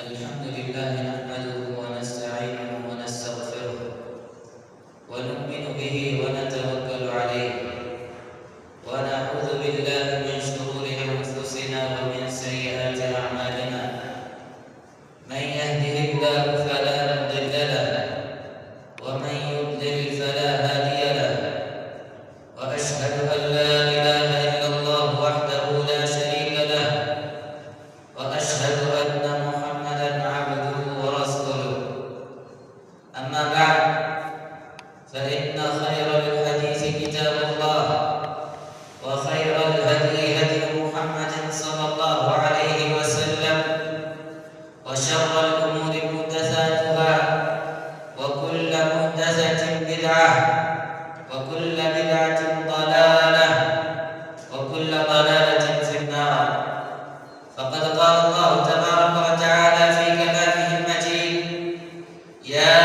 الحمد لله نحمده ونستعينه ونستغفره ونؤمن به ونتوكل عليه ونعوذ بالله من شرور أنفسنا ومن سيئات أعمالنا من يهده الله فلا مضل له ومن يضلل فلا هادي له وأشهد أن لا إله إلا الله وحده لا شريك له وأشهد أن محمدا عبده ورسوله أما بعد فإن خير الحديث كتاب الله وخير الهدي هدي محمد صلى الله عليه وسلم وشر الأمور محدثاتها وكل محدثة بدعة وكل بدعة ضلالة وكل ضلالة في النار فقد قال الله تبارك وتعالى في كلامه المجيد يا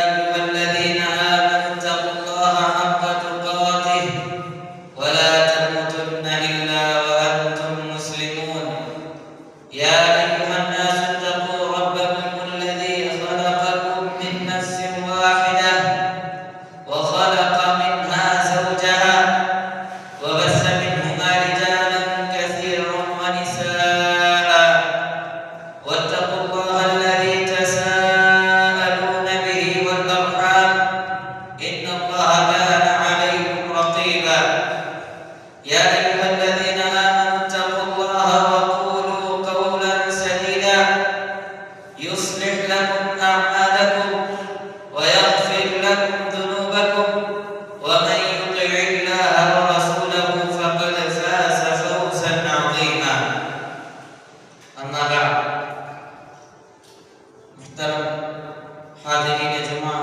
أيها الذين آمنوا اتقوا الله حق تقاته ولا تموتن إلا وأنتم مسلمون يا أيها الناس اتقوا ربكم الذي خلقكم من نفس واحدة وخلق منها زوجها وبث منهما رجالا كثيرا ونساء واتقوا الله الذي تساءلون به والأرحام إن الله كان عليكم رقيبا يا أيها الذين آمنوا اتقوا الله وقولوا قولا سديدا يصلح لكم أعمالكم ويغفر لكم ذنوبكم ومن يطع الله ورسوله فقد فاز فوزا عظيما أما بعد محترم حاضرین جمعہ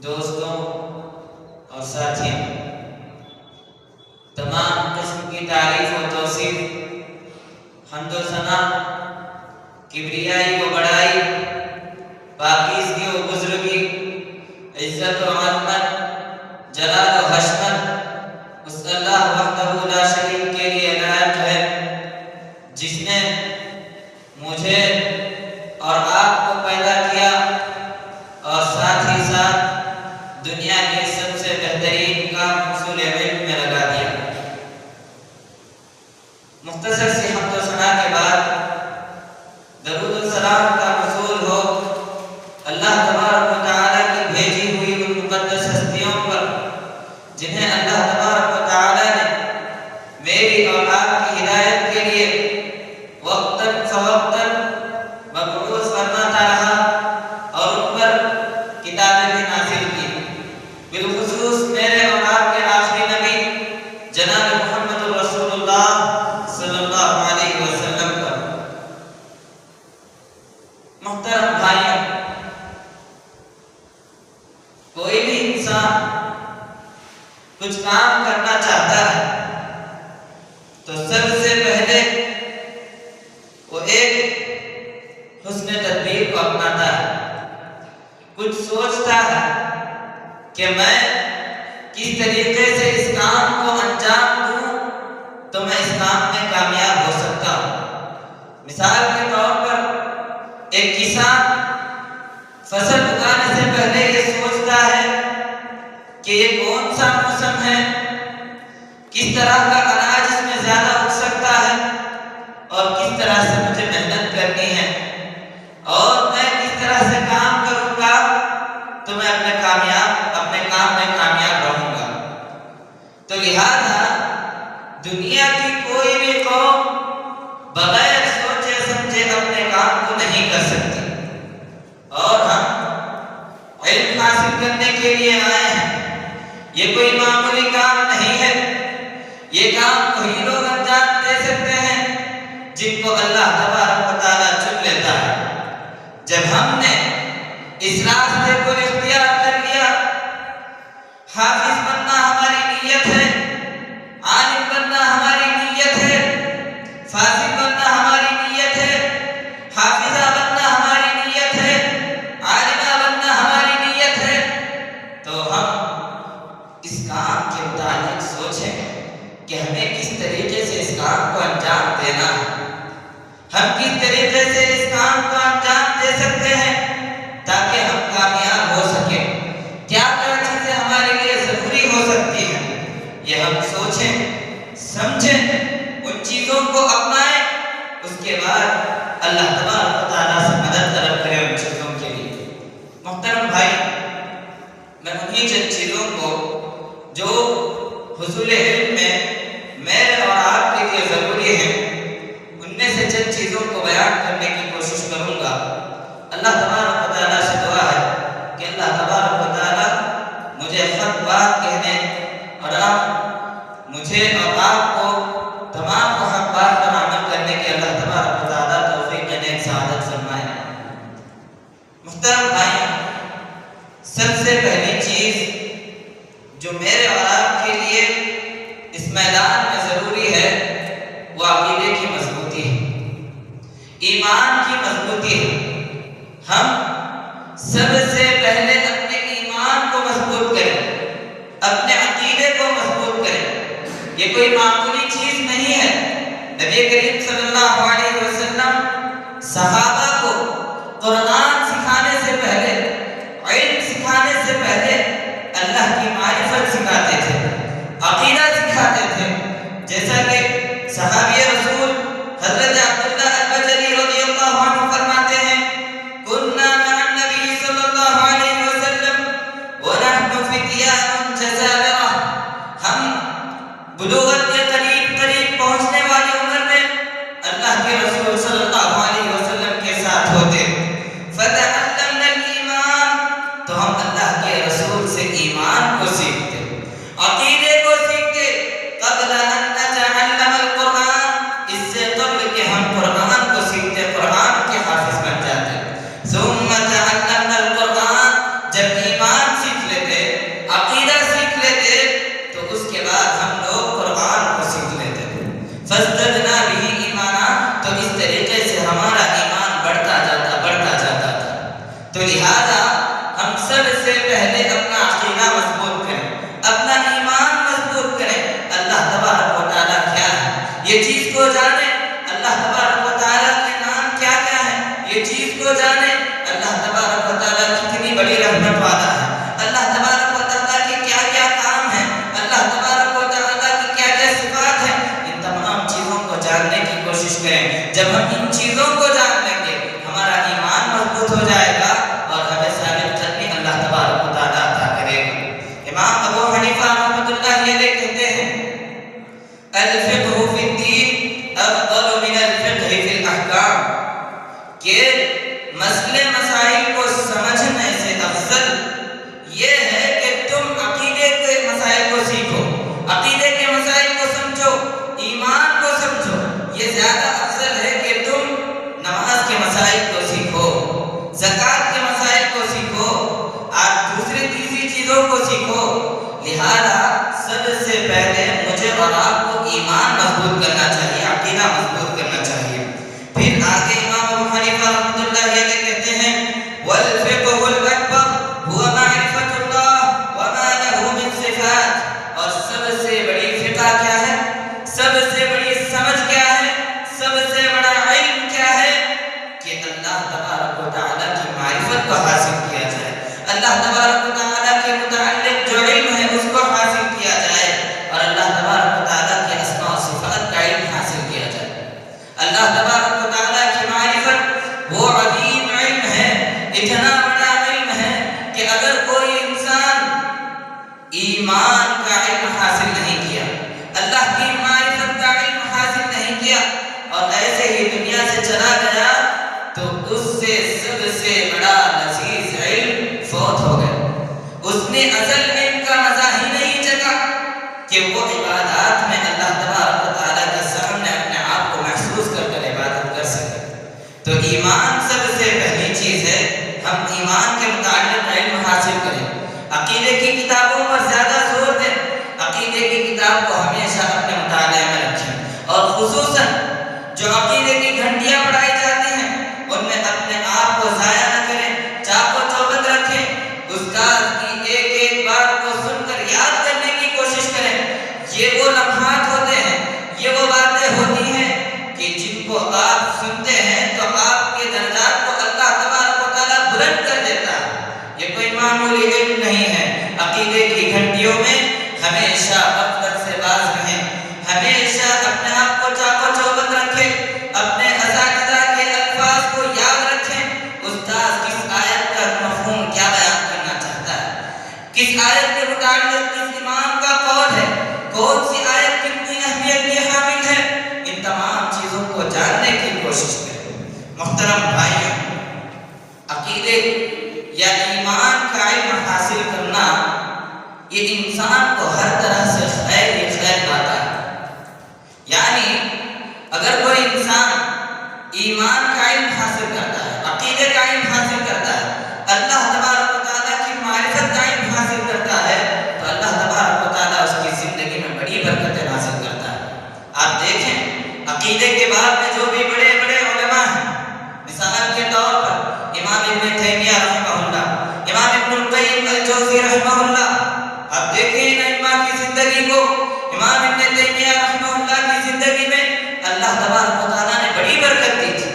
دوستوں اور ساتھیوں تمام قسم کی تعریف و توصیف حمد و ثنا کبریائی و بڑائی پاکیزگی و بزرگی عزت و عظمت جلال و حشمت اس اللہ وحدہ لا شریک کے لیے لائق ہے جس نے مجھے اور آپ کو پیدا کیا اور ساتھ ہی ساتھ دنیا کے سب سے بہترین کام حصول علم میں لگا دیا۔ مختصر سی حمد و ثنا کے بعد درود و سلام کا نزول ہو اللہ تبارک و تعالیٰ کی بھیجی ہوئی ان مقدس ہستیوں پر جنہیں اللہ تبارک و تعالیٰ نے میری اور آپ کی ہدایت کے لیے وقتاً فوقتاً مبعوث فرماتا رہا اور ان پر کتابیں بھی نازل کی، بالخصوص میرے اور آپ کے آخری نبی جناب محمد رسول اللہ صلی اللہ علیہ وسلم پر۔ محترم بھائیوں، کوئی بھی انسان کچھ کام کرنا چاہتا ہے تو سب سے پہلے وہ ایک حسن تدبیر کو اپناتا ہے، کچھ سوچتا ہے کہ میں کس طریقے سے اس کام کو انجام دوں تو میں اس کام میں کامیاب ہو سکتا ہوں۔ مثال کے طور پر ایک کسان فصل اگانے سے پہلے یہ سوچتا ہے کہ یہ کون سا موسم ہے، کس طرح کا اناج اس میں زیادہ اگ سکتا ہے اور کس طرح سے مجھے محنت کرنی ہے اور میں کس طرح سے کام کروں گا تو میں اپنے کام میں کامیاب رہوں گا۔ تو لہذا دنیا کی کوئی بھی قوم بغیر سوچے سمجھے اپنے کام کو نہیں کر سکتی، اور ہم علم حاصل کرنے کے لیے آئے ہیں۔ یہ کوئی معمولی کام نہیں ہے، یہ کام وہی لوگ انجام دے سکتے ہیں جن کو اللہ تبارک و تعالیٰ چن لیتا ہے۔ جب ہم نے اس راستے کو اختیار کر لیا، حافظ بننا ہماری نیت ہے، عالم بننا ہماری نیت ہے، فاضل بننا ہماری نیت ہے، حافظہ بننا ہماری نیت ہے، عالمہ بننا ہماری نیت ہے، تو ہم اس کام کے متعلق سوچیں کہ ہمیں کس طریقے سے اس کام کو انجام دینا ہے۔ ہم کس طریقے سے اس کام کو انجام دے سکتے ہیں تاکہ ہم کامیاب ہو سکیں، کیا کیا چیزیں ہمارے لیے ضروری ہو سکتی ہیں، یہ ہم سوچیں سمجھیں، ان چیزوں کو اپنائیں، اس کے بعد اللہ تبارک و تعالیٰ سے مدد طلب کریں ان چیزوں کے لیے۔ محترم بھائی، میں انہی چند چیزوں کو جو حصول علم میں میرے اور آپ کے لیے ضروری ہیں ان میں سے چند چیزوں کو بیان کرنے کی کوشش کروں گا۔ اللہ تبارک و تعالیٰ سے دعا ہے کہ اللہ تبارک و تعالیٰ مجھے حق بات کہنے اور مجھے اور آپ کو تمام کو حق بات پر عمل کرنے کے اللہ تبارک و تعالیٰ توفیق نیک سعادت فرمائے۔ محترم بھائی، سب سے پہلی چیز جو میرے اور آپ کے لیے اس میدان میں ضروری ہے وہ عقیدے کی مضبوطی ہے، ایمان کی مضبوطی ہے۔ ہم سب سے پہلے اپنے ایمان کو مضبوط کریں، اپنے عقیدے کو مضبوط کریں۔ یہ کوئی معمولی چیز نہیں ہے۔ نبی کریم صلی اللہ علیہ وسلم صحابہ کو قرآن سکھانے سے پہلے، علم سکھانے سے پہلے اللہ کی معرفت سکھاتے تھے، عقیدہ سکھاتے تھے۔ جیسا کہ صحابی رسول حضرت عبداللہ البجلی رضی اللہ عنہ فرماتے ہیں، کننا مع النبی صلی اللہ علیہ وسلم ونحن فتیان جزائرہ، ہم بلوغت کے قریب پہنچنے والی عمر میں اللہ کے رسول صلی اللہ علیہ وسلم کے ساتھ ہوتے، فتعلمنا الایمان، تو ہم اللہ کے رسول سے ایمان کو سیکھتے، عقیدے کو سیکھتے، قبل ان نتعلم القرآن، اس سے قبل کہ ہم قرآن کو سیکھتے، قرآن کے حافظ بن جاتے۔ ثم تعلمنا القرآن، جب ایمان سیکھ لیتے، عقیدہ سیکھ لیتے، تو اس کے بعد ہم لوگ قرآن کو سیکھ لیتے، فازددنا به ایمانا، تو اس طریقے سے ہمارا ایمان بڑھتا جاتا تھا۔ تو لہذا ہم سب سے پہلے اپنا عقیدہ مضبوط کریں، اپنا ایمان مضبوط کریں۔ اللہ تبارک و تعالیٰ کیا ہے یہ چیز کو جانیں، اللہ تبارک و تعالیٰ کے نام کیا کیا ہے یہ چیز کو جانیں، اللہ تبارک و تعالیٰ کتنی بڑی رحمت والا ہے، اللہ تبارک و تعالیٰ کے کیا کیا کام ہیں، اللہ تبارک و تعالیٰ کی کیا کیا صفات ہیں، ان تمام چیزوں کو جاننے کی کوشش کریں۔ جب ہم ان چیزوں کو جان لیں گے ہمارا ایمان مضبوط ہو جائے گا اور ہمیں ثابت قدمی اللہ تبارک و تعالیٰ عطا کرے گا۔ امام ابو حنیفہ رحمۃ اللہ علیہ کہتے ہیں، الفقہ فی الدین افضل من الفقہ فی الاحکام، کہ مسئلے مسائل کو سمجھنے سے افضل یہ ہے کہ تم عقیدے کے مسائل کو سیکھو، عقیدے کے مسائل کو سمجھو، ایمان کو سمجھو، یہ زیادہ افضل ہے کہ تم نماز کے مسائل کو سیکھو، زکوٰۃ کے مسائل کو سیکھو، آپ دوسری تیسری چیزوں کو سیکھو۔ لہذا سب سے پہلے مجھے اور آپ کو ایمان مضبوط کرنا چاہیے، عقیدہ مضبوط کرنا چاہیے۔ پھر آگے امام ابو حنیفہ رحمۃ اللہ علیہ کہتے ہیں، والفقہ الاکبر هو معرفۃ اللہ وما له من صفات، اور سب سے بڑی فقہ کیا ہے، سب سے بڑی سمجھ کیا ہے، سب سے بڑا علم کیا ہے، کہ اللہ تبارک و تعالیٰ کی معرفت کو حاصل کیا جائے، اللہ تبارک و تعالیٰ کے متعلق جو علم ہے اس کو حاصل کیا جائے، اور اللہ تبارک و تعالیٰ کے اسماء و صفات کا علم حاصل کیا جائے۔ اللہ تبارک و تعالیٰ کی معرفت وہ عظیم علم ہے، اتنا بڑا علم ہے کہ اگر کوئی انسان ایمان کا علم حاصل نہیں کیا، اللہ کی معرفت کا علم حاصل نہیں کیا، اور ایسے ہی دنیا سے چلا گیا، تو اس سے سب سے بڑا لذیذ علم فوت ہو گیا، اس نے اصل علم کا مزہ ہی نہیں چکھا کہ وہ عبادات میں اللہ تبارک و تعالیٰ کے سامنے اپنے آپ کو محسوس کر کر عبادت کر سکے۔ تو ایمان سب سے پہلی چیز ہے، ہم ایمان کے متعلق علم حاصل کریں، عقیدے کی کتابوں پر زیادہ زور دیں، عقیدے کی کتاب کو ہمیشہ اپنے مطالعے میں رکھیں، اور خصوصاً جو عقیدے کی گھنٹیاں پڑھائی جاتی ہیں ان میں اپنے آپ کو ضائع نہ کریں، چاق و چوبند رکھیں، استاد کی ایک ایک بات کو سن کر یاد کرنے کی کوشش کریں۔ یہ وہ لمحات ہوتے ہیں، یہ وہ باتیں ہوتی ہیں کہ جن کو آپ سنتے جاننے کی کوشش کریں۔ محترم بھائیوں، عقیدے یا ایمان کا علم حاصل کرنا یہ انسان کو ہر طرح سے خیر ہی خیر لاتا ہے۔ یعنی اگر کوئی انسان ایمان کا علم حاصل کرتا ہے، عقیدے کا علم حاصل کرتا ہے، اللہ تبارک و تعالیٰ کی معرفت کا علم حاصل کرتا ہے، تو اللہ تبارک و تعالیٰ اس کی زندگی میں بڑی برکتیں حاصل کرتا ہے۔ آپ دیکھیں عقیدے کے بعد میں جو بھی بڑے بڑے علماء ہیں، مثال کے طور پر امام ابن تیمیہ رحمہ اللہ، امام ابن القیم الجوزی رحمہ اللہ، آپ دیکھیں ان ائمہ کی زندگی کو، امام ابن تیمیہ رحمہ اللہ کی زندگی میں اللہ تبارک و تعالیٰ نے بڑی برکت دی تھی۔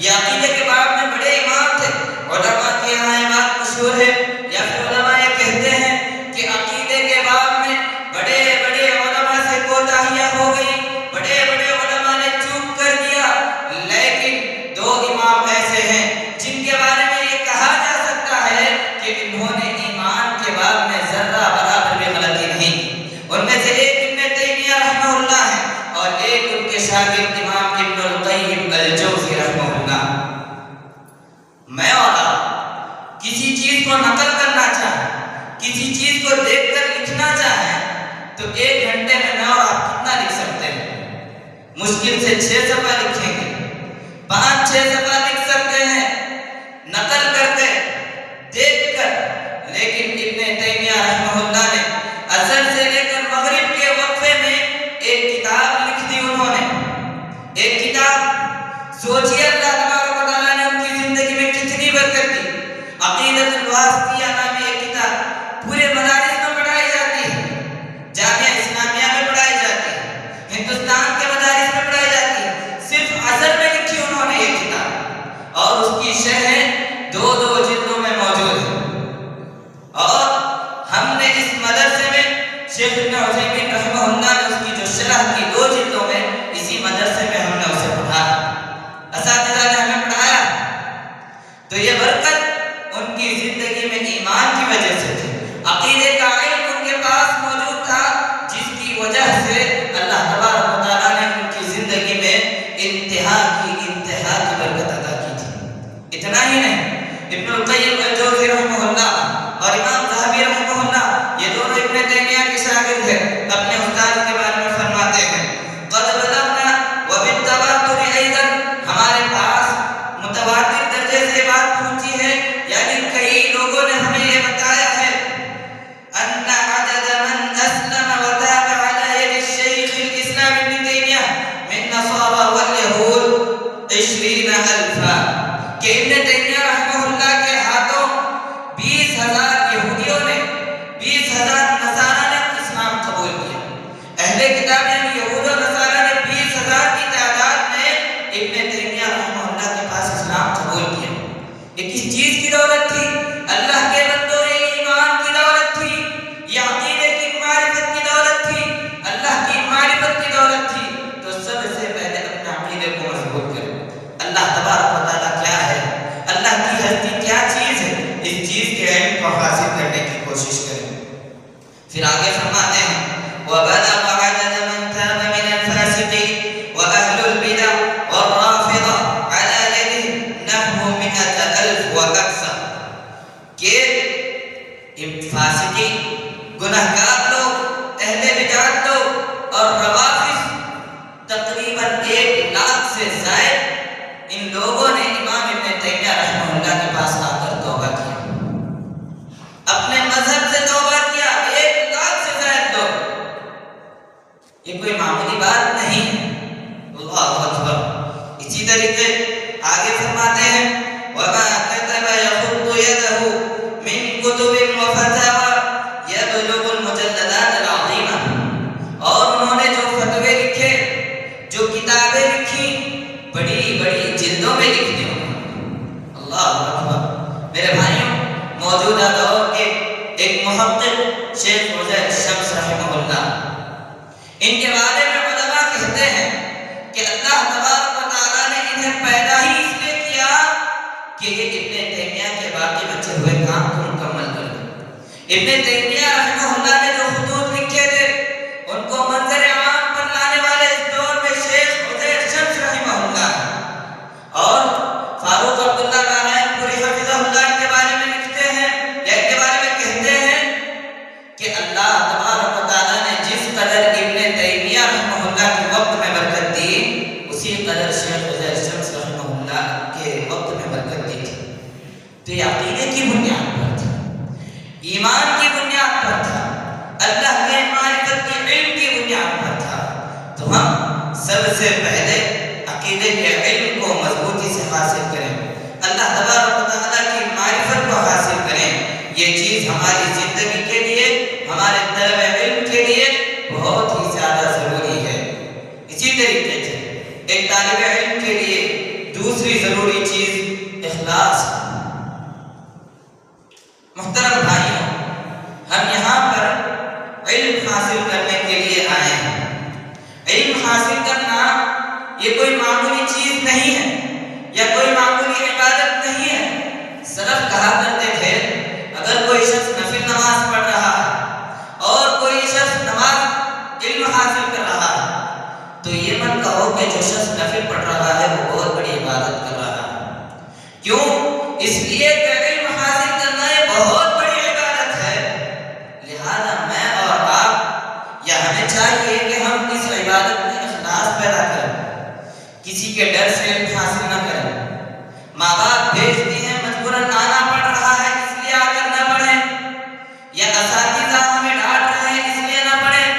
یہ عقیدے کے بعد میں بڑے امام تھے۔ علماء کے یہاں یہ بات مشہور ہے، یا پھر علماء یہ کہتے ہیں کہ عقیدے کے بعد میں بڑے بڑے علماء سے کوتاہیاں ہو گئی، بڑے بڑے علماء نے چوک کر دیا، لیکن دو امام ایسے ہیں جن کے بارے میں یہ کہا جا سکتا ہے کہ انہوں نے ایمان کے بعد میں ذرہ برابر بھی غلطی نہیں کی۔ ان میں سے ایک ابن تیمیہ رحمہ اللہ ہے اور ایک ان کے شاگرد امام ابن القیم الجوزی رحمہ اللہ۔ میں اور آپ کسی چیز کو نقل کرنا چاہیں، کسی چیز کو دیکھ کر لکھنا چاہیں، تو 1 گھنٹے میں میں اور آپ کتنا لکھ سکتے ہیں؟ مشکل سے 6 صفحہ لکھیں گے، 5-6 صفحہ لکھ سکتے ہیں نقل کرتے دیکھ کر۔ لیکن ابن تیمیہ رحمہ اللہ نے اثر سے لے کر مغرب کے وقفے میں ایک کتاب لکھ دی انہوں نے، ایک کتاب۔ سوچیے اللہ تبارک و تعالیٰ نے ان کی زندگی میں کتنی برکت دی۔ عقیدۃ الواسطیہ نامی ایک کتاب پورے مدارس میں پڑھائی جاتی ہے، جامعہ اسلامیہ میں پڑھائی جاتی ہے، ہندوستان کے مدارس میں پڑھائی جاتی ہے۔ صرف اثر میں لکھی انہوں نے یہ کتاب، اور اس کی شرح 2 جلدوں میں موجود ہے۔ اور ہم نے اس مدرسے میں شیخ ابن عثیمین رحمہ اللہ نے اس کی جو شرح کی 2 جلدوں میں، اسی مدرسے میں ہم نے اسے پڑھا، اساتذہ نے ہمیں پڑھایا۔ تو یہ برکت ان کی زندگی میں ایمان کی وجہ سے تھی، عقیدے کا علم ان کے پاس موجود تھا، جس کی وجہ سے اللہ تبارک و تعالیٰ نے ان کی زندگی میں انتہا کی برکت عطا کی تھی۔ اتنا ہی نہیں، ابن القیم الجوزی رحمہ اللہ اور امام ذہبی رحمہ اللہ، یہ دونوں ابن تیمیہ کے شاگرد ہیں، اپنے استاد کے بارے میں فرماتے ہیں قد بلغنا وبالتواتر ایضا، ہمارے پاس متواتر درجے سے بات پہنچی ہے، یعنی کئی لوگوں نے ہمیں یہ بتایا ہے ان عدد من اسلم وتاب على يد الشيخ الاسلام ابن تیمیہ من نصارى واليهود 20,000، کہ ابن تیمیہ رحمہ اللہ کے ہاتھوں 20,000 یہودیوں نے، 20,000 نصارہ نے اسلام قبول کیا۔ اہل کتاب یعنی یہود و نصارہ نے 20,000 کی تعداد میں ابن تیمیہ رحمہ اللہ کے پاس اسلام قبول کیا۔ یہ کس چیز کی دولت تھی؟ اللہ کے بندوں، یہ ایمان کی دولت تھی، یہ عقیدے کی معرفت کی دولت تھی، اللہ کی معرفت کی دولت تھی۔ تو سب سے پہلے اپنے عقیدے کو مضبوط کریں۔ اللہ تبارک و تعالیٰ کیا ہے، اللہ کی ہستی کیا چیز ہے، اس چیز کے علم کو حاصل کرنے کی کوشش کریں۔ پھر آگے فرماتے ہیں وَبَلَغَ عَدَدَ مَنْ تَابَ مِنَ الْفَاسِقِينَ وَأَهْلُ الْبِدَعِ وَالرَّافِضَةِ عَلَى يَدِهِ نَحْوُ 100,000 وَأَكْثَرَ، کہ فاسقین، گناہگار لوگ، اہل بدعت لوگ اور روافض تقریباً 1,00,000 سے زائد ان لوگوں نے امام ابن تیمیہ رحمہ اللہ کے پاس آ کر توبہ کیا، اپنے مذہب سے توبہ کیا۔ 1,00,000 سے زائد لوگ، یہ کوئی معمولی بات نہیں ہے۔ اللہ اکبر۔ اسی طریقے آگے فرماتے ہیں وَمَا كَتَبَ يَخُطُّ يَدَهُ مِن كُتُبٍ وَفَتَاوَى يَبْلُغُ الْمُجَلَّدَاتِ الْعَظِيمَةِ، اور انہوں نے جو فتوے لکھے، جو کتابیں لکھی، بڑی بڑی جلدوں میں لکھ دی۔ اللہ اکبر۔ میرے بھائیوں، موجودہ دور کے ایک محقق شیخ عزیر شمس رحمہ اللہ، ان کے بارے میں علماء کہتے ہیں کہ اللہ تبارک و تعالیٰ نے انہیں پیدا ہی اس لیے کیا کہ یہ ابن تیمیہ کے باقی بچے ہوئے کام کو مکمل کر دیں۔ ابن تیمیہ رحمہ اللہ نے جو خطوط لکھے تھے، ان کو منظر عام پر لانے والے اس دور میں شیخ عزیر شمس رحمہ اللہ قدر شیخ عزیر شمس رحمہ اللہ کے وقت میں برکت دی تھی تو یہ عقیدے کی بنیاد پر تھا، ایمان کی بنیاد پر تھا، اللہ کے معرفت کے علم کی بنیاد پر تھا۔ تو ہم سب سے پہلے عقیدے کے علم کو مضبوطی سے حاصل کریں، اللہ تبارک و تعالیٰ کی معرفت کو حاصل کریں۔ یہ چیز ہماری زندگی کے لیے، ہمارے طلب علم کے لیے بہت ہی زیادہ ضروری ہے۔ اسی طریقے سے ایک طالب علم کے لیے دوسری ضروری چیز اخلاص۔ محترم بھائیوں، ہم یہاں پر علم حاصل کرنے کے لیے آئے ہیں۔ علم حاصل کرنا یہ کوئی معمولی چیز نہیں ہے یا کوئی معمولی عبادت نہیں ہے۔ سلف کہا کرتے تھے اگر کوئی شخص نفل نماز پڑھ رہا ہے اور کوئی شخص نماز علم حاصل کر رہا ہے تو یہ مت کہو کہ جو شخص نفل پڑھ رہا ہے وہ بہت بڑی عبادت کر رہا ہے۔ کیوں؟ اس لیے کہ علم حاصل کرنا یہ بہت بڑی عبادت ہے۔ لہذا میں اور آپ یا ہمیں چاہیے کہ ہم اس عبادت میں اخلاص پیدا کریں، کسی کے ڈر سے علم حاصل نہ کریں۔ ماں باپ بھیجتے ہیں مجبوراً آنا پڑ رہا ہے اس لیے آ کر نہ پڑھیں، یا اساتذہ ہمیں ڈانٹ رہے ہیں اس لیے نہ پڑھیں۔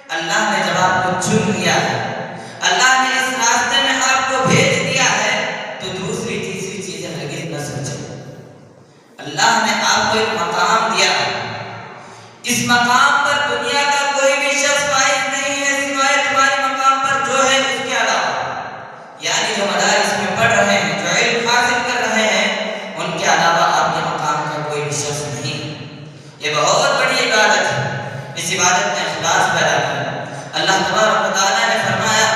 اللہ نے جب آپ کو چن لیا ہے، اللہ نے اس راستے میں آپ کو بھیج دیا ہے تو دوسری تیسری چیزیں ہرگز نہ سوچیں۔ اللہ نے آپ کو ایک مقام دیا ہے، اس مقام پر دنیا کا کوئی بھی شخص فائز نہیں ہے سوائے تمہارے مقام پر جو ہے اس کے علاوہ۔ یعنی جو مدارس میں پڑھ رہے ہیں، جو علم حاصل کر رہے ہیں، ان کے علاوہ آپ کے مقام کا کوئی بھی شخص نہیں۔ یہ بہت بڑی عبادت ہے، اس عبادت میں اخلاص پیدا کریں۔ اللہ تبارک و تعالیٰ نے فرمایا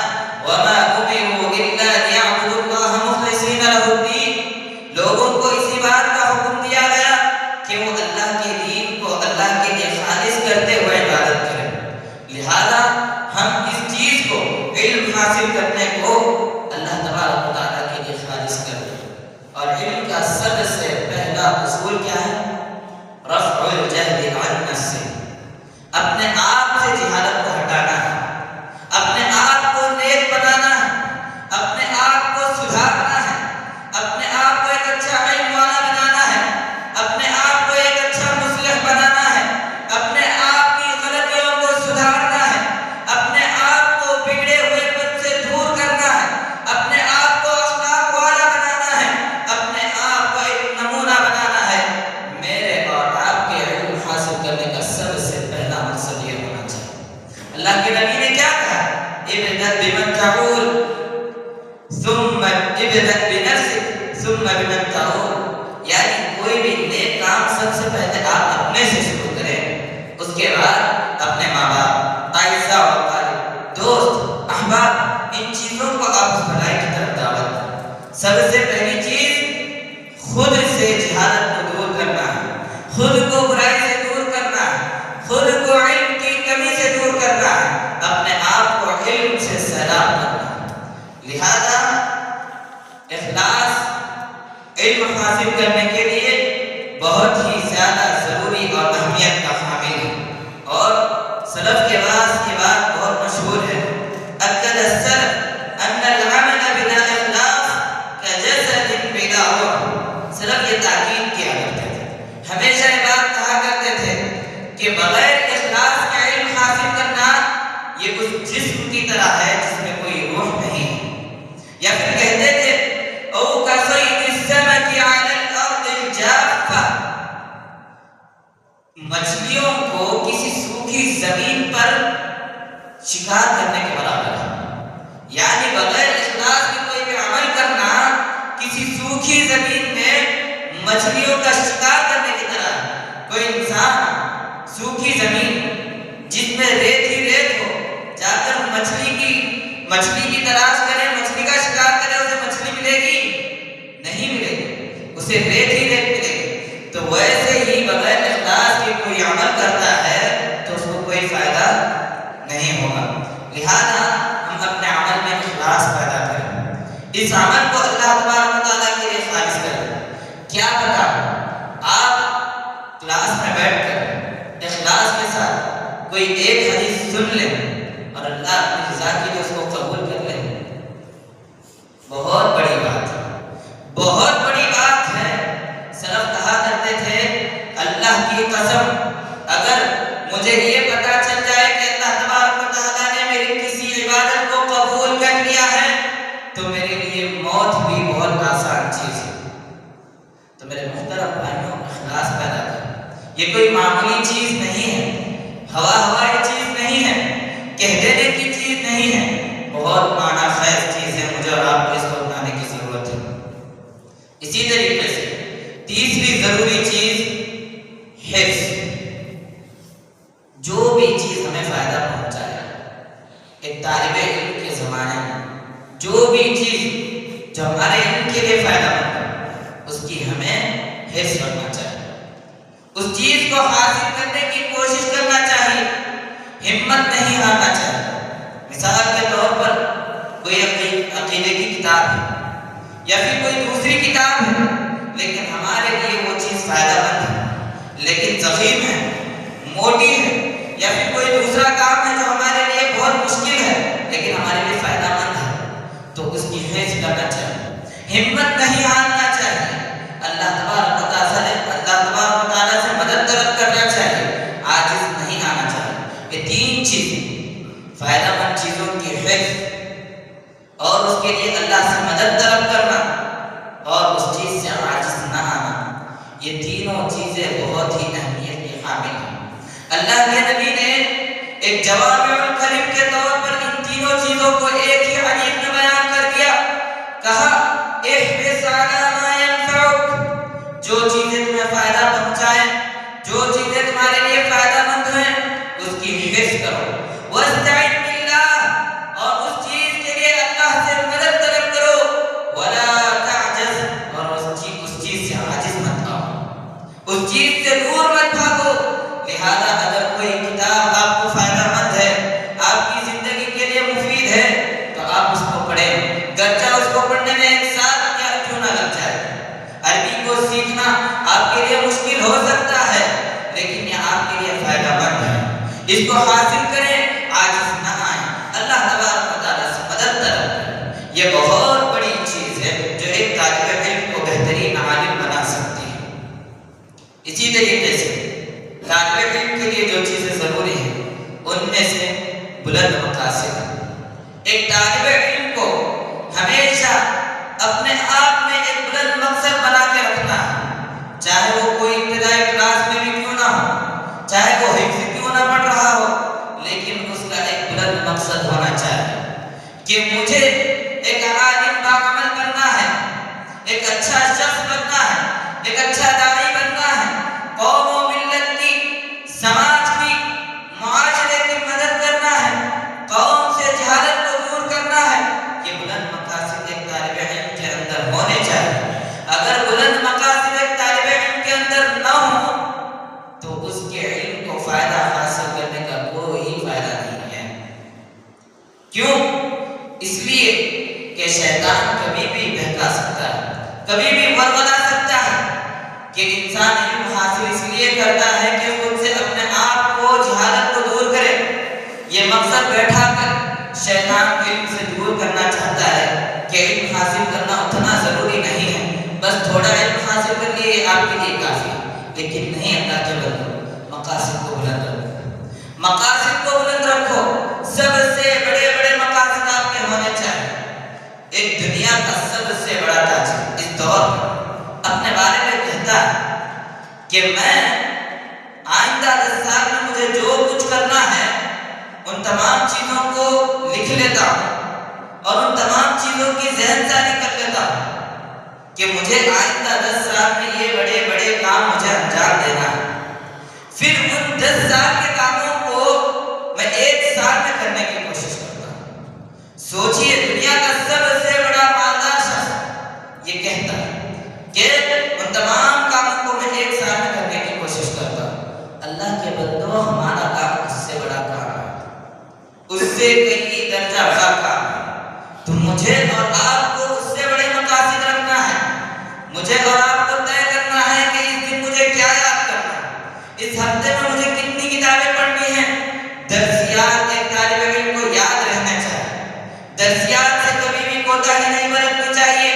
وَمَا أُمِرُوا إِلَّا لِيَعْبُدُوا اللَّهَ مُخْلِصِينَ لَهُ الدِّينَ۔ لوگوں کو اسی بات کا حکم دیا گیا کہ وہ اللہ کے دین کو اللہ کے لیے خالص کرتے ہوئے عبادت کریں۔ لہذا ہم اس چیز کو، علم حاصل کرنے کو اللہ تبارک و تعالیٰ کے لیے خالص کریں۔ اور علم کا سب سے پہلا اصول کیا ہے؟ رفع الجہل عن النفس، اپنے آپ سے جہالت کو ہٹانا ہے، اپنے آپ کو نیک بنانا ہے، اپنے آپ کو سدھارنا ہے، اپنے آپ کو ایک اچھا علم والا بنانا ہے، اپنے آپ کو ایک اچھا مصلح بنانا ہے، اپنے آپ کی غلطیوں کو سدھارنا ہے، اپنے آپ کو بگڑے ہوئے پن سے دور کرنا ہے، اپنے آپ کو اخلاق والا بنانا ہے، اپنے آپ کو ایک نمونہ بنانا ہے۔ میرے اور آپ کے علم حاصل کرنے کا سب سے پہلا مقصد یہ ہونا چاہیے۔ اللہ کے نبی نے کیا کہا؟ ابدأ بمن تعول ثم ابدأ بنفسك ثم بمن تعول، یعنی کوئی بھی نیک کام سب سے پہلے آپ اپنے سے شروع کریں، اس کے بعد اپنے ماں باپ، عائشہ اور قاری، دوست، احباب، ان چیزوں کو آپ اس بھلائی کی طرف دعوت دیں۔ سب سے پہلی چیز خود سے جہالت کو دور کرنا ہے، خود کو برائی سے دور کرنا ہے، خود کو علم کی کمی سے دور کرنا ہے، اپنے آپ کو علم سے سیراب کرنا ہے۔ لہذا اخلاص علم حاصل کرنے کے لیے بہت ہی زیادہ ضروری اور اہمیت کا حامل ہے۔ اور سلف کے بعض کی بات بہت مشہور ہے، اکد السلف ان العمل بلا اخلاص کجسد بلا روح۔ سلف یہ تاکید کیا کرتے تھے، ہمیشہ یہ بات کہا کرتے تھے کہ بغیر اخلاص کے علم حاصل کرنا یہ اس جسم کی طرح ہے جس میں کوئی روح نہیں ہے۔ یا پھر کہتے تھے او کصید السمک علی الارض الجافہ، مچھلیوں کو کسی سوکھی زمین پر شکار کرنے کے برابر ہے۔ یعنی بغیر اخلاص کے کوئی بھی عمل کرنا کسی سوکھی زمین میں مچھلیوں کا شکار کرنے کی طرح ہے۔ کوئی انسان سوکھی زمین جس میں ریت ہی ریت ہو جا کر مچھلی کی تلاش کرے، مچھلی کا شکار کرے، اسے مچھلی ملے گی؟ نہیں ملے گی، اسے ریت ہی ریت ملے گی۔ تو ویسے ہی بغیر اخلاص کے کوئی عمل کرتا ہے تو اس کو کوئی فائدہ نہیں ہوگا۔ لہذا ہم اپنے عمل میں اخلاص پیدا کریں، اس عمل کو اللہ تبارک و تعالیٰ کے لیے خالص کریں۔ کیا پتا آپ کلاس میں بیٹھ کر اخلاص کے ساتھ کوئی ایک حدیث سن لیں اور اللہ اپنی رضا کے لیے اس کو قبول کر لیں، یہ کوئی معمولی چیز نہیں ہے، ہوائی چیز نہیں ہے، کہہ دینے کی چیز نہیں ہے، بہت معنی خیز چیز ہے، مجھے اور آپ کو اس کو اپنانے کی ضرورت ہے۔ اسی طریقے سے تیسری ضروری چیز حفظ، جو بھی چیز ہمیں فائدہ پہنچائے، ایک طالب علم کے زمانے میں جو بھی چیز جو ہمارے علم کے لیے فائدہ مند ہے اس کی ہمیں حفظ کرنا چاہیے، اس چیز کو حاصل کرنے کی کوشش کرنا چاہیے، ہمت نہیں ہارنا چاہیے۔ مثال کے طور پر کوئی عقیدے کی کتاب ہے یا پھر کوئی دوسری کتاب ہے، لیکن ہمارے لیے وہ چیز فائدہ مند ہے لیکن ضخیم ہے، موٹی ہے، یا پھر کوئی دوسرا کام ہے جو ہمارے لیے بہت مشکل ہے لیکن ہمارے لیے فائدہ مند ہے، تو اس کی حفظ کرنا چاہیے، ہمت نہیں ہارنا چاہیے، اللہ تبارک و تعالیٰ سے مدد طلب کرنا چاہیے، عاجز نہیں آنا چاہیے۔ یہ تین چیزیں، فائدہ مند چیزوں کی حفظ اور اس کے لیے اللہ سے مدد طلب کرنا اور اس چیز سے عاجز نہ آنا، یہ تینوں چیزیں بہت ہی اہمیت کی حامل ہیں۔ اللہ کے نبی نے ایک جوامع الکلم کے طور پر ان تینوں چیزوں کو ایک ہی حدیث میں بیان کر دیا، کہا احرص علی ما ينفعک، جو چیزیں تمہیں فائدہ پہنچائیں، جو چیزیں تمہارے لیے فائدہ مند ہیں اس کی حفظ کرو، واستعن باللہ، اور اس چیز کے لیے اللہ سے مدد طلب کرو، ولا تعجز، اور اس چیز سے عاجز مت آؤ، اس چیز سے دور مت بھاگو۔ لہذا اگر کوئی کتاب آپ کو فائدہ مند ہے، آپ کی زندگی کے لیے مفید ہے، تو آپ اس کو پڑھیں، گرچہ اس کو پڑھنے میں ایک سال کیا کیوں نہ لگ جائے۔ عربی کو سیکھنا آپ کے لیے مشکل ہو سکتا ہے لیکن یہ آپ کے لیے فائدہ مند ہے، اس کو حاصل کریں، عاجز نہ آئیں، اللہ تبارک و تعالیٰ سے مدد طلب کریں۔ یہ بہت بڑی چیز ہے جو ایک طالب علم کو بہترین عالم بنا سکتی ہے۔ اسی طریقے سے طالب علم کے لیے جو چیزیں ضروری ہیں ان میں سے بلند مقاصد، ایک طالب علم کو ہمیشہ اپنے آپ میں ایک بلند مقصد بنا کے رکھنا ہے، چاہے وہ کوئی ابتدائی کلاس میں بھی کیوں نہ ہو، چاہے وہ حفظ کیوں نہ پڑھ رہا ہو، لیکن اس کا ایک بلند مقصد ہونا چاہیے کہ مجھے ایک عالم باعمل بننا ہے، ایک اچھا شخص بننا ہے، ایک اچھا داعی بننا ہے، قوم و ملت کی، سماج کی، معاشرے کی مدد کرنا ہے، قوم سے جہالت کو دور کرنا ہے، یہ بلند مقاصد ایک طالب علم کے اندر ہونے چاہیے۔ اگر بلند مقاصد ایک طالب علم کے اندر نہ ہو تو اس کے علم کو فائدہ حاصل کرنے کا کوئی فائدہ نہیں ہے۔ کیوں؟ اس لیے کہ شیطان کبھی بھی بہکا سکتا ہے، کبھی بھی ورغلا سکتا ہے کہ انسان علم حاصل اس لیے کرتا ہے کہ خود سے اپنے آپ کو جہالت کو دور کرے، یہ مقصد بیٹھا کر شیطان علم سے دور کرنا چاہتا ہے کہ علم حاصل کرنا اتنا ضروری نہیں ہے، بس تھوڑا علم حاصل کر لیے یہ آپ کے لیے کافی ہے، لیکن نہیں، اللہ کے بندو، مقاصد کو بلند رکھو، مقاصد کو بلند رکھو، سب سے بڑے بڑے مقاصد آپ کے ہونے چاہیے۔ ایک دنیا کا سب سے بڑا تاجر اس دور میں اپنے بارے میں کہتا ہے کہ میں آئندہ 10 سال میں مجھے جو کچھ کرنا ہے ان تمام چیزوں کو لکھ لیتا ہوں اور ان تمام چیزوں کی ذہن سازی کر لیتا ہوں کہ مجھے آئندہ 10 سال میں یہ بڑے بڑے کام مجھے انجام دینا ہے، پھر ان 10 سال کے کاموں کو میں 1 سال میں کرنے کی کوشش کرتا ہوں۔ سوچئے، دنیا کا سب سے بڑا مالدار شخص یہ کہتا ہے کہ ان تمام کاموں کو میں 1 سال میں کرنے کی کوشش کرتا ہوں۔ اللہ کے بندو، ہمارا کام اس سے بڑا کام ہے، اس سے کئی درجہ بڑا کام ہے، تو مجھے اور آپ کو اس سے بڑے مقاصد رکھنا ہے، مجھے اور آپ کو طے کرنا ہے کہ اس دن مجھے کیا یاد کرنا ہے، اس ہفتے میں مجھے کتنی کتابیں پڑھنی ہیں۔ درسیات ایک طالب علم کو یاد رہنا چاہیے، درسیات سے کبھی بھی کوتاہی نہیں برتنی چاہیے۔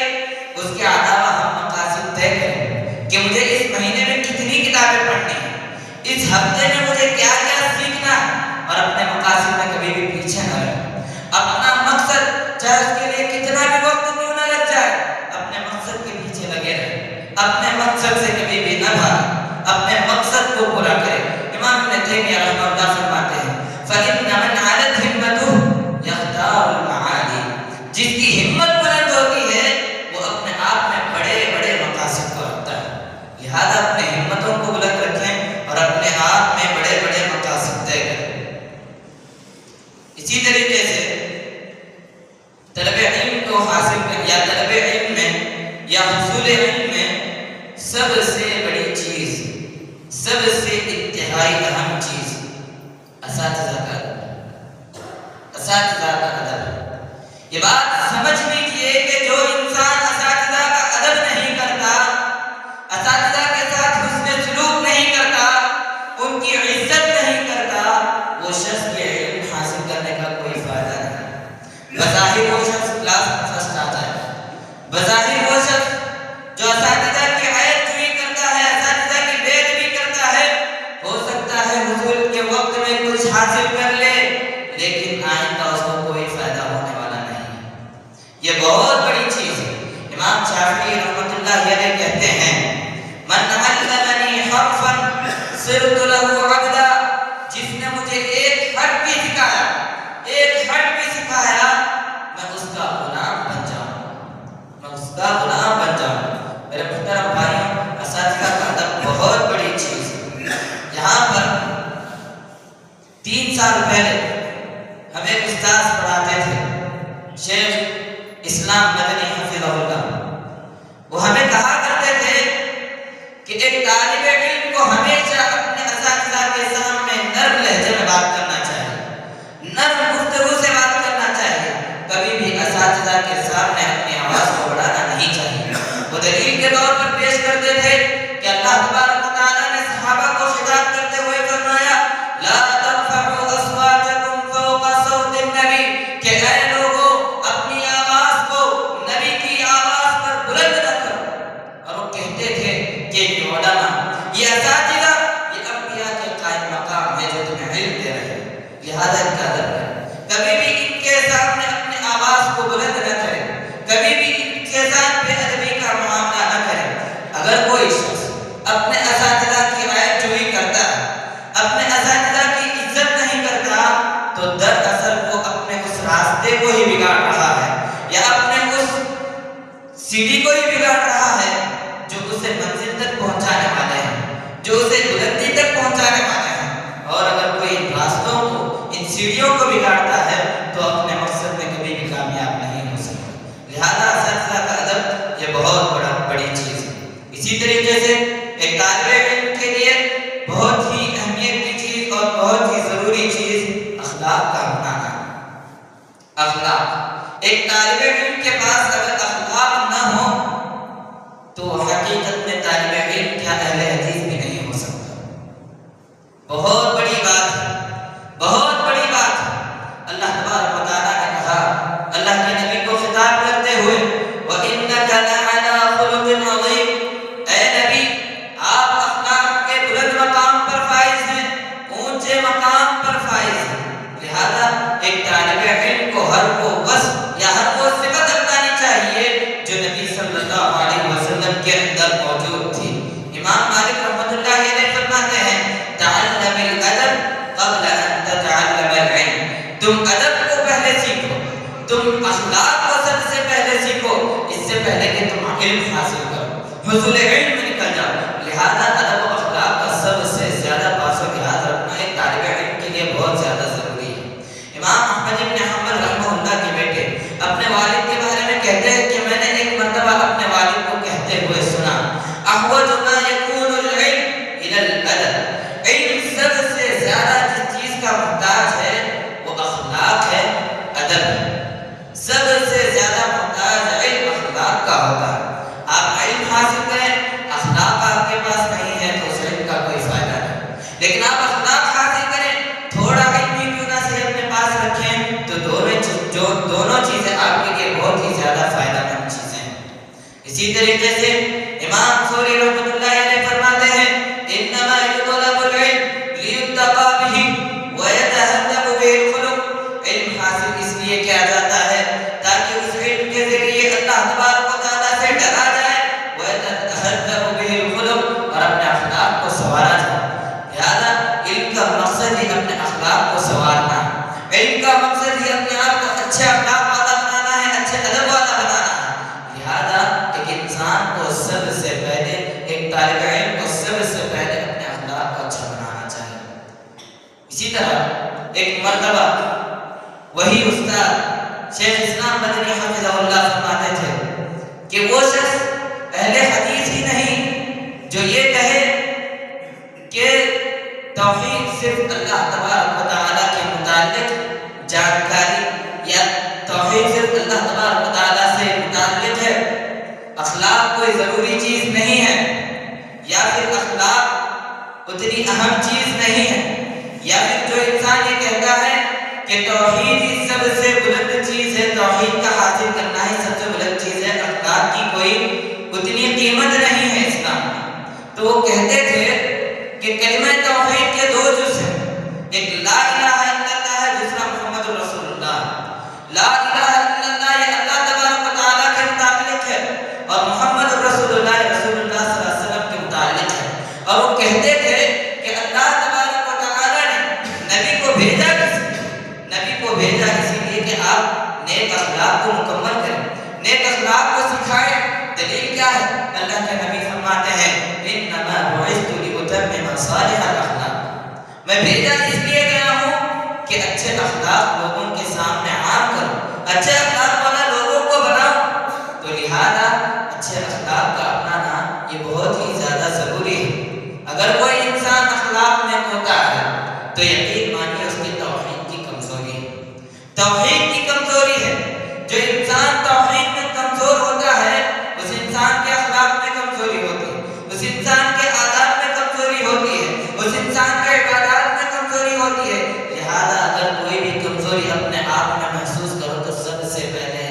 اس کے علاوہ ہم مقاصد طے کریں کہ مجھے اس مہینے میں کتنی کتابیں پڑھنی ہیں، اس ہفتے میں مجھے کیا کیا سیکھنا ہے، اور اپنے مقاصد میں کبھی بھی پیچھے نہ رہیں۔ اپنا مقصد چاہے اس کے لیے کتنا بھی وقت کیوں نہ لگ جائے، اپنے مقصد کے پیچھے لگے رہیں، اپنے مقصد سے کبھی بھی نہ بھاگیں۔ اپنے مقصد کو پورا کرے۔ امام ابن تیمیہ رحمہ اللہ فرماتے ہیں فَإِنَّ مَنْ عَلَتْ هِمَّتُهُ يَخْتَارُ الْمَعَالِي، جس کی ہمت بلند ہوتی ہے وہ اپنے آپ میں بڑے بڑے مقاصد کو رکھتا ہے۔ لہذا اپنے ہمتوں کو بلند رکھیں اور اپنے آپ میں بڑے بڑے مقاصد طے کریں۔ اسی طریقے سے طلب علم کو حاصل کر یا طلب علم میں یا حصول علم میں سب سے بڑی چیز، سب سے انتہائی اہم چیز اساتذہ کا ادب، اساتذہ کا ادب۔ یہ بات سمجھ لیجیے کہ جو انسان اساتذہ کا ادب نہیں کرتا، اساتذہ کے ساتھ حسن سلوک نہیں کرتا، ان کی عزت نہیں کرتا، وہ شخص کے علم حاصل کرنے کا کوئی فائدہ نہیں۔ بظاہر وہ شخص کلاس میں فرسٹ آتا ہے، بظاہر وہ شخص جو اساتذہ کی عیب جوئی کرتا ہے، اساتذہ کی بے ادبی کرتا ہے، ہو سکتا ہے حصول کے وقت میں کچھ حاصل کر لے، لیکن آئندہ اس کو کوئی فائدہ ہونے والا نہیں۔ یہ بہت بڑی چیز ہے۔ امام شافعی رحمۃ اللہ علیہ کہتے ہیں من علمنی حرفا صرت له عبدا، جس نے مجھے ایک حرف بھی سکھایا، ایک حرف بھی سکھایا، میں اس کا غلام بن جاؤں، میں اس کا غلام بن جاؤں۔ میرے محترم بھائیوں، اساتذہ کا ادب بہت بڑی چیز ہے۔ یہاں پر 3 سال پہلے ہمیں استاذ پڑھاتے تھے شیخ اسلام مدنی حفظہ اللہ، وہ ہمیں کہا کرتے تھے کہ ایک طالب علم کو ہمیشہ اپنے اساتذہ کے سامنے نرم لہجے میں بات کرنا چاہیے، نرم گفتگو سے بات کرنا چاہیے، کبھی بھی اساتذہ کے سامنے اپنی آواز کو بڑھانا نہیں چاہیے۔ وہ دلیل کے طور پر پیش کرتے تھے کہ اللہ تبارک و تعالیٰ نے صحابہ کو خطاب کرتے ہوئے فرمایا لا ترفعوا اصواتکم فوق صوت النبی، کہ اے لوگوں اپنی آواز کو نبی کی آواز پر بلند نہ کرو۔ اور وہ کہتے تھے کہ یہ علماء، یہ اساتذہ، یہ انبیاء کے قائم مقام ہے جو تمہیں علم دے رہے ہیں، لہذا ان کا ادب ہے، کبھی بھی ان کے سامنے اپنی آواز کو بلند نہ کریں، کبھی بھی ان کے ساتھ بے ادبی کا معاملہ نہ کریں۔ اگر کوئی شخص اپنے اساتذہ کی عیب جوئی کرتا ہے، اپنے اساتذہ کی عزت نہیں کرتا، تو دراصل وہ اپنے اس راستے کو ہی بگاڑ رہا ہے، یا اپنے اس سیڑھی کو ہی بگاڑ رہا ہے جو اسے منزل تک پہنچانے والے ہیں، جو اسے بلندی تک پہنچانے والے ہیں۔ اور اگر کوئی ان راستوں کو، ان سیڑھیوں کو بگاڑتا ہے تو اپنے مقصد میں کبھی بھی کامیاب نہیں ہو سکتا۔ لہذا اساتذہ کا ادب یہ بہت بڑی چیز ہے۔ اسی طریقے سے ایک طالب علم کے لیے بہت ہی اہمیت کی چیز اور بہت ہی ضروری چیز اخلاق کا اپنانا ہے۔ اخلاق، ایک طالب علم کے پاس اگر اخلاق نہ ہو تو حقیقت میں طالب علم کیا اہل حدیث بھی نہیں ہو سکتا۔ بہت بڑی بات ہے، بہت بڑی بات ہے۔ اللہ تبارک و تعالیٰ نے کہا اللہ کے نبی کو خطاب کرتے ہوئے وَإِنَّكَ لَعَلَىٰ خُلُقٍ عَظِيمٍ، اے نبی آپ اخلاق کے بلند مقام پر فائز ہیں، اونچے مقام پر فائز ہیں۔ لہذا ایک طالب علم کو ہر وہ وصف یا ہر وہ صفت اپنانی چاہیے جو نبی صلی اللہ علیہ وسلم کے اندر موجود تھی۔ امام مالک رحمۃ اللہ علیہ فرماتے ہیں تعلم الادب قبل ان تتعلم العلم، تم ادب کو پہلے سیکھو، تم اخلاق کو سب سے پہلے سیکھو، اس سے پہلے کہ تم علم حاصل کرو، حصول علم میں نکل جاؤ۔ لہذا ادب و اخلاق کا سب سے زیادہ پاس و لحاظ رکھنا ایک طالب علم کے لیے بہت زیادہ ضروری ہے۔ امام احمد بن حنبل رحمہ اللہ کے بیٹے اپنے والد کے بارے میں کہتے ہیں کہ میں نے ایک مرتبہ اپنے والد کو کہتے ہوئے سنا احوج ما یکون العلم الی الادب، علم سب سے زیادہ جس چیز کا محتاج ہے وہ اخلاق ہے، ادب ہے۔ سب سے زیادہ محتاج علم اخلاق کا ہوتا ہے۔ آپ علم حاصل کریں، اخلاق آپ کے پاس نہیں ہے تو اس علم کا کوئی فائدہ نہیں، لیکن آپ اخلاق حاصل کریں، تھوڑا علم بھی کیوں نہ صحیح اپنے پاس رکھیں، تو دونوں چیزیں آپ کے لیے بہت ہی زیادہ فائدہ مند چیزیں ہیں۔ اسی طریقے سے امام ثوری رحمۃ اللہ علیہ فرماتے ہیں انما یطلب العلم لیتقى به ويتهذب به الخلق، علم حاصل اس لیے کیا جاتا ہے تاکہ اس علم کے ذریعے اللہ تبارک و تعالیٰ سے ڈرا جائے، ويتهذب به الخلق، اور اپنے اخلاق کو وہی استاد شیخ اسلام مدنی حفظہ اللہ فرماتے تھے کہ وہ شخص اہل حدیث ہی نہیں جو یہ کہے کہ توحید صرف اللہ تبارک و تعالیٰ کے متعلق جانکاری یا توحید صرف اللہ تبارک و تعالیٰ سے متعلق ہے، اخلاق کوئی ضروری چیز نہیں ہے، یا پھر اخلاق اتنی اہم چیز نہیں ہے، یا پھر جو انسان یہ کہتا ہے کہ توحید ہی سب سے بلند چیز ہے، توحید کا حاصل کرنا ہی سب سے بلند چیز ہے، اخلاق کی کوئی اتنی قیمت نہیں ہے اسلام میں، تو وہ کہتے تھے کہ کلمہ توحید کے دو جز ہیں، ایک لا الہ الا اللہ ہے، دوسرا محمد رسول اللہ۔ لا الہ الا اللہ یہ اللہ تبارک و تعالیٰ کے متعلق ہے اور محمد رسول اللہ صلی اللہ علیہ وسلم کے متعلق ہے، اور وہ کہتے تھے کہ اللہ تبارک و تعالیٰ نے نبی کو بھیجا اسی لیے کہ آپ نیک اخلاق کو مکمل کریں، نیک اخلاق کو سکھائیں۔ دلیل کیا ہے؟ اللہ کے نبی فرماتے ہیں انما بعثت لاتمم صالح الاخلاق، میں بھیجا اس لیے گیا ہوں کہ اچھے اخلاق لوگوں کے سامنے عام کروں، اچھے اخلاق والا لوگوں کو بناؤں، تو لہذا اچھے اخلاق کا اپنانا یہ بہت ہی زیادہ ضروری ہے۔ اگر کوئی انسان اخلاق میں ہوتا ہے تو یقین مانیے اس کی توحید کی کمزوری ہے، توحید کی کمزوری ہے۔ جو انسان توحید میں کمزور ہوتا ہے اس انسان کے اخلاق میں کمزوری ہوتی ہے، اس انسان کے آداب میں کمزوری ہوتی ہے، اس انسان کے عبادات میں کمزوری ہوتی ہے۔ لہذا اگر کوئی بھی کمزوری اپنے آپ میں محسوس کرو تو سب سے پہلے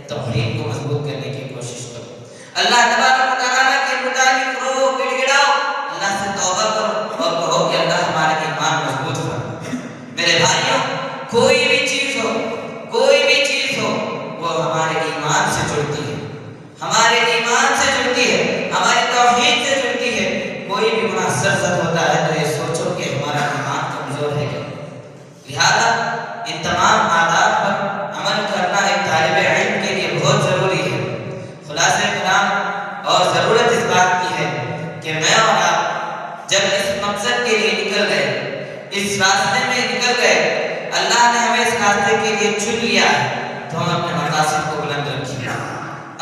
توحید کو مضبوط کرنے کی کوشش کرو، اللہ تبارک و تعالیٰ کے متعلق رو گڑ گڑاؤ، اللہ سے توبہ کرو اور کہو کہ اللہ ہمارا ایمان مضبوط کرو۔ میرے بھائیوں، کوئی بھی چیز ہو وہ ہمارے ایمان سے جڑتی ہے، ہمارے ایمان سے جڑتی ہے، ہماری توحید سے جڑتی ہے۔ کوئی بھی گناہ سرزد ہوتا ہے تو یہ سوچو کہ ہمارا ایمان کمزور ہے کیا۔ لہذا ان تمام آداب پر عمل کرنا ایک طالب علم کے لیے بہت ضروری ہے۔ خلاصہ کلام اور ضرورت اس بات کی ہے کہ میں اور آپ جب اس مقصد کے لیے نکل گئے، اس راستے میں نکل گئے، اللہ نے ہمیں اس راستے کے لیے چن لیا ہے، تو ہم اپنے مقاصد کو بلند رکھیں،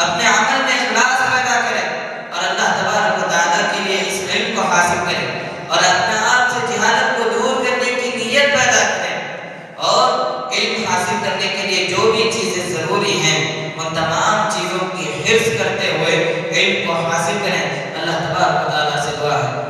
اپنے عمل میں اخلاص پیدا کریں اور اللہ تبارک و تعالیٰ کے لیے اس علم کو حاصل کریں اور اپنے آپ سے جہالت کو دور کرنے کی نیت پیدا کریں، اور علم حاصل کرنے کے لیے جو بھی چیزیں ضروری ہیں ان تمام چیزوں کی حفظ کرتے ہوئے علم کو حاصل کریں۔ اللہ تبارک و تعالیٰ سے دعا ہے